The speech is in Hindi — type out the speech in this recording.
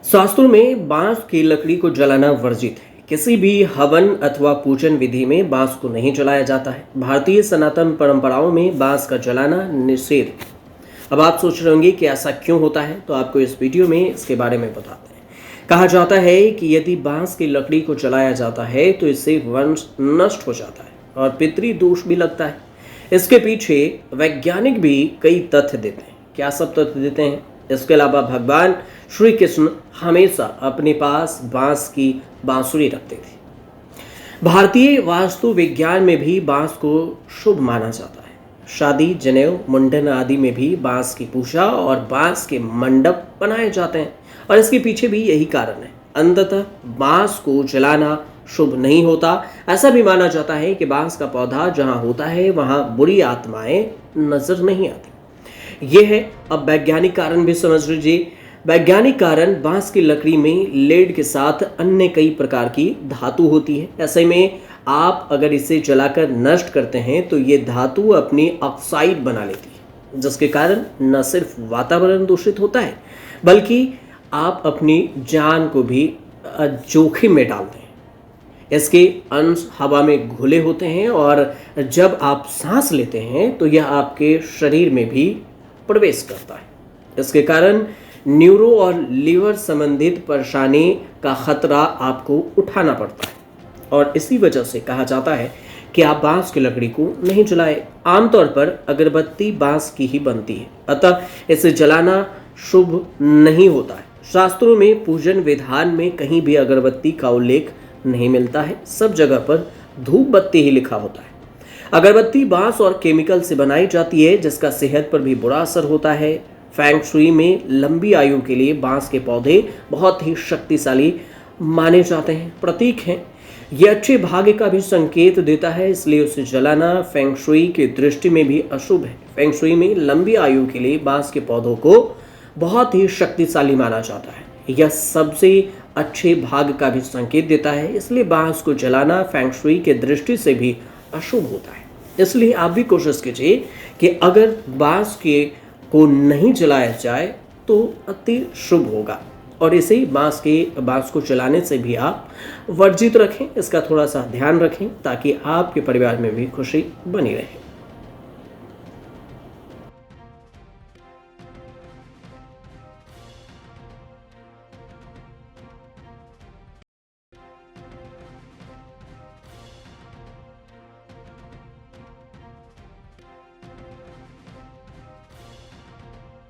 शास्त्रों में बांस की लकड़ी को जलाना वर्जित है। किसी भी हवन अथवा पूजन विधि में बांस को नहीं जलाया जाता है। भारतीय सनातन परंपराओं में बांस का जलाना निषेध है। अब आप सोच रहे होंगे कि ऐसा क्यों होता है, तो आपको इस वीडियो में इसके बारे में बताते हैं। कहा जाता है कि यदि बांस की लकड़ी को जलाया जाता है तो इससे वंश नष्ट हो जाता है और पितृ दोष भी लगता है। इसके पीछे वैज्ञानिक भी कई तथ्य देते हैं। क्या सब तथ्य देते हैं? इसके अलावा भगवान श्री कृष्ण हमेशा अपने पास बांस की बांसुरी रखते थे। भारतीय वास्तु विज्ञान में भी बांस को शुभ माना जाता है। शादी, जनेऊ, मुंडन आदि में भी बांस की पूजा और बांस के मंडप बनाए जाते हैं और इसके पीछे भी यही कारण है। अंततः बांस को जलाना शुभ नहीं होता। ऐसा भी माना जाता है कि बांस का पौधा जहां होता है वहां बुरी आत्माएं नजर नहीं आती। यह है। अब वैज्ञानिक कारण भी समझ लीजिए। वैज्ञानिक कारण, बांस की लकड़ी में लेड के साथ अन्य कई प्रकार की धातु होती है। ऐसे में आप अगर इसे जलाकर नष्ट करते हैं तो ये धातु अपनी ऑक्साइड बना लेती है, जिसके कारण न सिर्फ वातावरण दूषित होता है बल्कि आप अपनी जान को भी जोखिम में डालते हैं। इसके अंश हवा में घुले होते हैं और जब आप सांस लेते हैं तो यह आपके शरीर में भी प्रवेश करता है। इसके कारण न्यूरो और लीवर संबंधित परेशानी का खतरा आपको उठाना पड़ता है और इसी वजह से कहा जाता है कि आप बांस की लकड़ी को नहीं जलाएं। आमतौर पर अगरबत्ती बांस की ही बनती है, अतः इसे जलाना शुभ नहीं होता है। शास्त्रों में पूजन विधान में कहीं भी अगरबत्ती का उल्लेख नहीं मिलता है। सब जगह पर धूप बत्ती ही लिखा होता है। अगरबत्ती बांस और केमिकल से बनाई जाती है, जिसका सेहत पर भी बुरा असर होता है। फेंग शुई में लंबी आयु के लिए बांस के पौधे बहुत ही शक्तिशाली माने जाते हैं, प्रतीक हैं। यह अच्छे भाग्य का भी संकेत देता है, इसलिए उसे जलाना फेंग शुई की दृष्टि में भी अशुभ है। फेंग शुई में लंबी आयु के लिए बांस के पौधों को बहुत ही शक्तिशाली माना जाता है। यह सबसे अच्छे भाग्य का भी संकेत देता है, इसलिए बांस को जलाना फेंग शुई के दृष्टि से भी अशुभ होता है। इसलिए आप भी कोशिश कीजिए कि अगर बांस के को नहीं जलाया जाए तो अति शुभ होगा और इसे बांस को जलाने से भी आप वर्जित रखें। इसका थोड़ा सा ध्यान रखें ताकि आपके परिवार में भी खुशी बनी रहे।